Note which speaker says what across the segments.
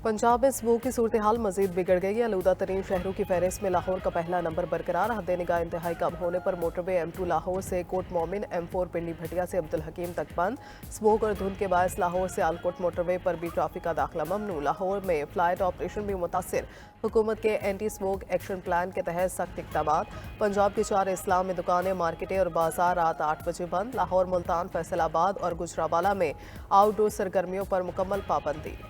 Speaker 1: पंजाब में स्मोक की सूरत हाल मजीद बिगड़ गई है। आलूदा तरीन शहरों की फहरिस्त में लाहौर का पहला नंबर बरकरार। हद निगाह इंतहाई कम होने पर मोटरवे M2 लाहौर से कोट मोमिन, M4 पिंडी भटिया से अब्दुल हकीम तक बंद। स्मोक और धुंध के बायस लाहौर से आलकोट मोटरवे पर भी ट्रैफिक का दाखिला ममनू। लाहौर में फ्लाइट ऑपरेशन भी मुतासिर। हुकूमत के एंटी स्मोक एक्शन प्लान के तहत सख्त इक़दाम। पंजाब के 4 इस्लाम में दुकानें, मार्केटें और बाजार रात 8 बजे बंद। लाहौर, मुल्तान, फैसलाबाद और गुजरावाला में आउटडोर सरगर्मियों पर मुकम्मल पाबंदी।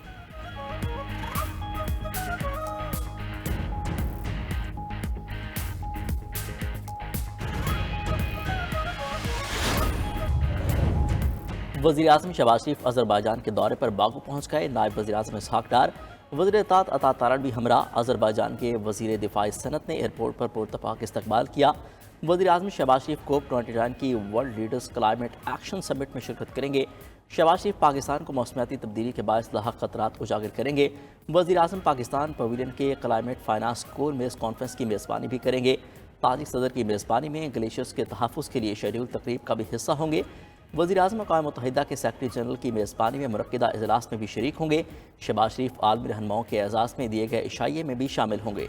Speaker 2: वज़ीर आज़म शहबाज शरीफ अज़रबैजान के दौरे पर बाकू पहुँच गए। नायब वज़ीर आज़म इसहाक डार, वज़ीर इत्तेहाद अता तारड़ भी हमरा। अज़रबैजान के वज़ीर दिफाई सनत ने एयरपोर्ट पर पुरतपाक इस्तकबाल किया। वज़ीर आज़म शहबाज शरीफ COP29 की world leaders climate action summit में शिरकत करेंगे। शहबाज शरीफ पाकिस्तान को मौसमियाती तब्दीली के बायस लाहक खतरात उजागर करेंगे। वज़ीर आज़म पाकिस्तान पवेलियन के क्लाइमेट फाइनेंस कोर मेज़ कॉन्फ्रेंस की मेज़बानी भी करेंगे। ताजिक सदर की मेज़बानी में ग्लेशियर्स के तहफ़्फ़ुज़ के लिए शेड्यूल तकरीब का भी हिस्सा होंगे। वज़ीर आज़म अक़वाम मुत्तहिदा के सेक्रेटरी जनरल की मेज़बानी में मुनक्किदा इजलास में भी शरीक होंगे। शहबाज शरीफ आलमी रहनुमाओं के एजाज़ में दिए गए इशाइये में भी शामिल होंगे।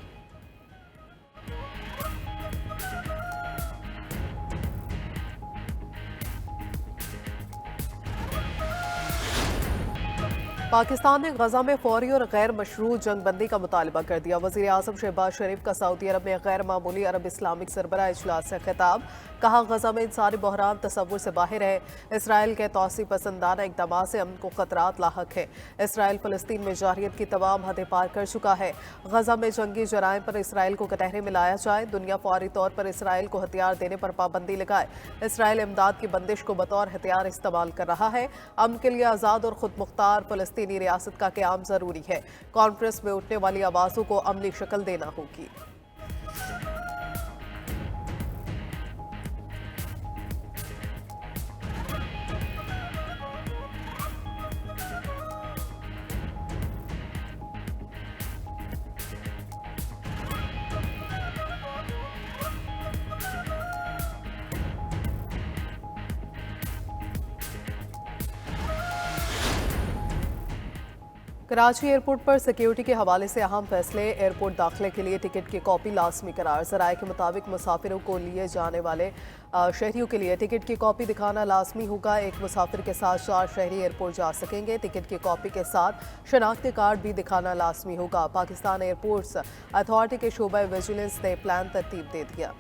Speaker 1: पाकिस्तान ने गजा में फौरी और गैर मशरू जंगबंदी का मुतालबा कर दिया। वज़ीर आज़म शहबाज शरीफ का सऊदी अरब में गैर मामूली अरब इस्लामिक सरबराह इजलास से खिताब। कहा, गजा में इंसानी बहरान तसव्वुर से बाहर है। इसराइल के तौसी पसंदाना इक़दाम से अमन को खतरात लाहक है। इसराइल फ़लस्तीन में जारियत की तमाम हदें पार कर चुका है। गजा में जंगी जराइम पर इसराइल को कटहरे में लाया जाए। दुनिया फौरी तौर पर इसराइल को हथियार देने पर पाबंदी लगाए। इसराइल इमदाद की बंदिश को बतौर हथियार इस्तेमाल कर रहा है। अमन के लिए आज़ाद और खुद मुख्तार फ़लस्तीनी रियासत का क़याम ज़रूरी है। कॉन्फ्रेंस में उठने वाली आवाज़ों को अमली शक्ल देना होगी। कराची एयरपोर्ट पर सिक्योरिटी के हवाले से अहम फैसले। एयरपोर्ट दाखिले के लिए टिकट की कॉपी लाजमी करार। ज़राए के मुताबिक मुसाफिरों को लिए जाने वाले शहरियों के लिए टिकट की कॉपी दिखाना लाजमी होगा। एक मुसाफिर के साथ 4 शहरी एयरपोर्ट जा सकेंगे। टिकट की कॉपी के साथ शनाख्ती कार्ड भी दिखाना लाजमी होगा। पाकिस्तान एयरपोर्ट्स अथॉरिटी के शोबा विजिलेंस ने प्लान तरतीब दे दिया।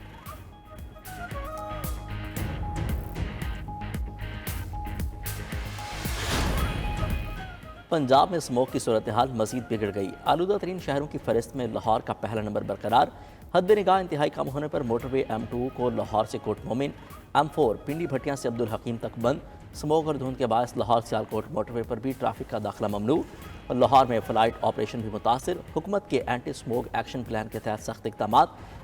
Speaker 2: पंजाब में स्मोक की सूरत हाल मजीद बिगड़ गई। आलूदा तरीन शहरों की फहरिस्त में लाहौर का पहला नंबर बरकरार। हद निगाह इंतहाई कम होने पर मोटरवे M2 को लाहौर से कोट मोमिन, M4 पिंडी भटिया से अब्दुल हकीम तक बंद। स्मोक और धुंध के बायस लाहौर से आलकोट मोटरवे पर भी ट्रैफिक का दाखिला ममनू। लाहौर में फ्लाइट ऑपरेशन भी मुतासिर। हुकूमत के एंटी स्मोक एक्शन प्लान के तहत सख्त इक़दाम।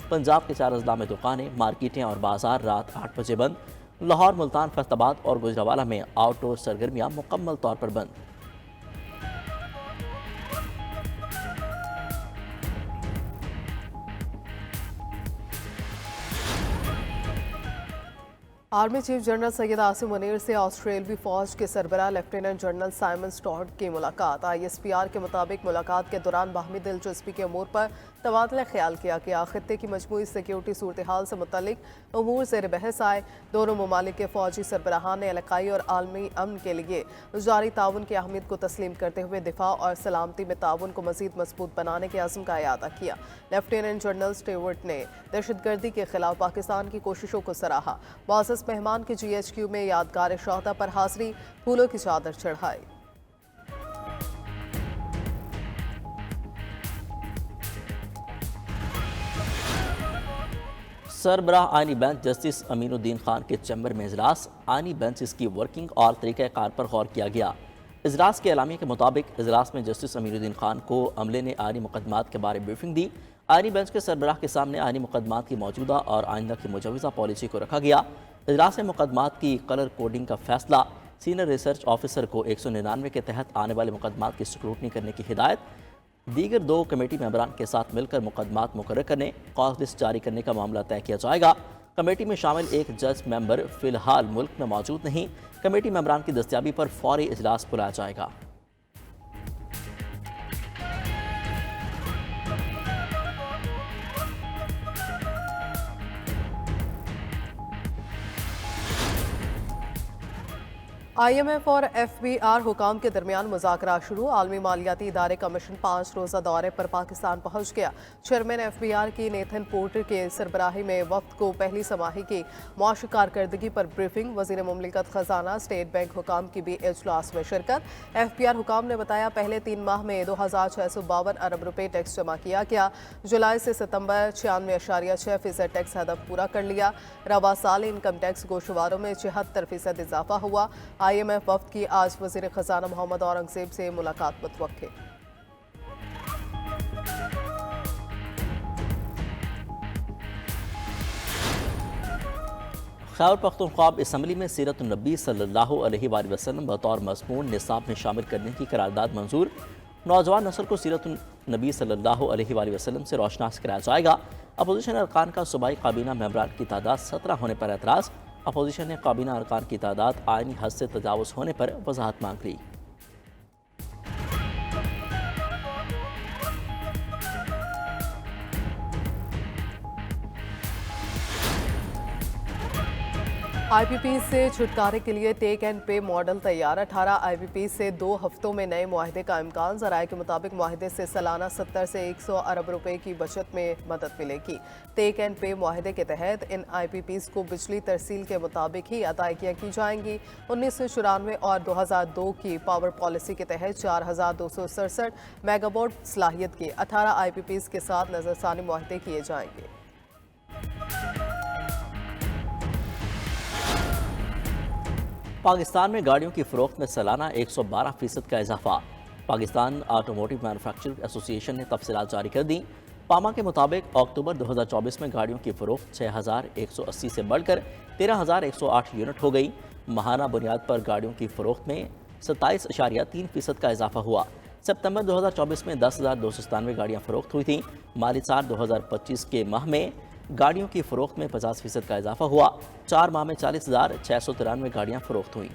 Speaker 2: पंजाब के 4 अजला में दुकानें, मार्केटें और बाजार रात 8 बजे बंद। लाहौर, मुल्तान, फैसलाबाद और गुजरावाला में आउटडोर सरगर्मियाँ मुकम्मल तौर पर बंद।
Speaker 1: Army chief general Syed Asim Munir से ऑस्ट्रेलवी फौज के सरबराह लेफ्टिनेंट जनरल साइमन स्टॉर्ट की मुलाकात। ISPR के मुताबिक मुलाकात के दौरान बाहमी दिलचस्पी के अमूर पर तबादला ख्याल किया गया। खित्ते की मजमूई सिक्योरिटी सूरत हाल से मुतल्लिक अमूर ज़ेर बहस आए। दोनों ममालिक के फौजी सरबराहान ने इलाकाई और आलमी अमन के लिए जारी ताउन की अहमियत को तस्लीम करते हुए दिफा और सलामती में ताउन को मजीद मजबूत बनाने के अज़्म का इयादा किया। लेफ्टिनेंट जनरल स्टीवर्ट ने दहशतगर्दी के खिलाफ पाकिस्तान की कोशिशों को सराहा। मुअज़्ज़ज़ मेहमान की GHQ में यादगार शोहदा पर हाज़री, फूलों की चादर चढ़ाई।
Speaker 2: सरबराह आइनी बेंच जस्टिस अमीनुद्दीन खान के चैम्बर में इजलास। आइनी बेंच की वर्किंग और तरीक़ाकार पर गौर किया गया। इजलास के एलामिया के मुताबिक इजलास में जस्टिस अमीनुद्दीन खान को अमले ने आइनी मुकदमात के बारे में ब्रीफिंग दी। आइनी बेंच के सरबराह के सामने आइनी मुकदमात की मौजूदा और आइंदा की मुजवज़ा पॉलिसी को रखा गया। इजलास में मुकदमात की कलर कोडिंग का फैसला। सीनियर रिसर्च ऑफिसर को 199 के तहत आने वाले मुकदमात की स्क्रूटनी करने की हिदायत। दीगर 2 कमेटी मेंबरान के साथ मिलकर मुकदमात मुकर्रर करने, कॉज लिस्ट जारी करने का मामला तय किया जाएगा। कमेटी में शामिल एक जज मेंबर फिलहाल मुल्क में मौजूद नहीं। कमेटी मेंबरान की दस्तयाबी पर फौरी इजलास बुलाया जाएगा।
Speaker 1: IMF और FBR हुकाम के दरमियान मुज़ाकरा शुरू। आलमी मालियाती इदारे का मिशन 5 रोज़ा दौरे पर पाकिस्तान पहुंच गया। चेयरमैन FBR की नेथन पोर्टर के सरबराही में वफ्द को पहली समाही की मुआशी कारकर्दगी पर ब्रीफिंग। वज़ीर मुमलिकत खजाना स्टेट बैंक हुकाम की भी इजलास में शिरकत। FBR हुकाम ने बताया पहले 3 माह में 2652 अरब रुपए टैक्स जमा किया गया। जुलाई से सितंबर 96.6% टैक्स हदफ पूरा कर लिया। रवा साल इनकम टैक्स गोशवारों में 76% इजाफा हुआ। IMF वफ्द की आज वज़ीर खजाना मोहम्मद औरंगजेब से मुलाकात मुतवक्किल।
Speaker 2: खैबर पख्तूनख्वा असम्बली में सीरत नबी सल्लल्लाहु अलैहि वसल्लम बतौर मज़मून निसाब में शामिल करने की करारदाद मंजूर। नौजवान नस्ल को सीरत नबी सल्लल्लाहु अलैहि वसल्लम से रोशनास कराया जाएगा। अपोजिशन अरकान का सूबाई काबीना मेंबरान की तादाद 17 होने पर एतराज़। अपोजिशन ने काबीना अरकान की तादाद आइनी हद से तजावुज़ होने पर वजाहत मांग ली।
Speaker 1: IPP से छुटकारे के लिए टेक एंड पे मॉडल तैयार। 18 IPP से 2 हफ्तों में नए मुआहदे का इम्कान। ज़राए के मुताबिक मुआहदे से सालाना 70 से 100 अरब रुपए की बचत में मदद मिलेगी। टेक एंड पे मुआहदे के तहत इन IPPs को बिजली तरसील के मुताबिक ही अदायगियाँ की जाएंगी। 1994 और 2002 की पावर पॉलिसी के तहत 4267 मेगावाट सलाहियत के 18 IPPs के साथ नजरसानी मुआहदे किए जाएंगे।
Speaker 2: पाकिस्तान में गाड़ियों की फ़रोख्त में सालाना 112% का इजाफा। पाकिस्तान ऑटोमोटिव मैन्युफैक्चरिंग एसोसिएशन ने तफसीलात जारी कर दी। पामा के मुताबिक अक्टूबर 2024 में गाड़ियों की फ़रोख्त 6180 से बढ़कर 13108 यूनिट हो गई। माहाना बुनियाद पर गाड़ियों की फ़रोख्त में 27.3% का इजाफा हुआ। सितंबर 2024 में 10,297 गाड़ियाँ फ़रोख्त हुई थीं। माली साल 2025 के माह में गाड़ियों की फ़रोख्त में 50% का इजाफा हुआ। 4 माह में 40,693 गाड़ियाँ फ़रोख्त हुई।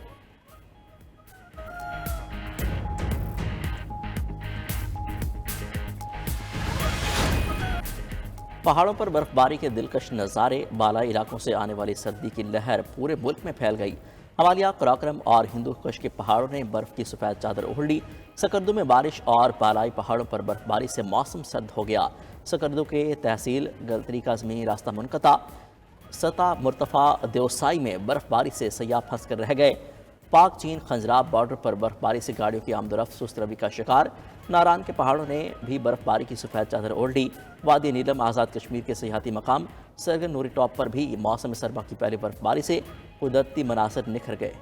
Speaker 2: पहाड़ों पर बर्फबारी के दिलकश नज़ारे। बालाई इलाकों से आने वाली सर्दी की लहर पूरे मुल्क में फैल गई। हमालिया, कराक्रम और हिंदू कुश के पहाड़ों ने बर्फ की सफ़ेद चादर ओढ़ ली। सकरदू में बारिश और बालाई पहाड़ों पर बर्फबारी से मौसम सर्द हो गया। सकरदू के तहसील गलतरी का ज़मीनी रास्ता मुनक़ता। सता मुर्तफ़ा देवसाई में बर्फबारी से सयाह फंस कर रह गए। पाक चीन खंजराब बॉर्डर पर बर्फबारी से गाड़ियों की आमदोरफ्त सुस्त रवि का शिकार। नारान के पहाड़ों ने भी बर्फबारी की सफ़ेद चादर ओढ़ ली। वादी नीलम आज़ाद कश्मीर के सियाहती मकाम सरगन नूरी टॉप पर भी मौसम सरमा की पहली बर्फबारी से कुदरती मनासर निखर गए।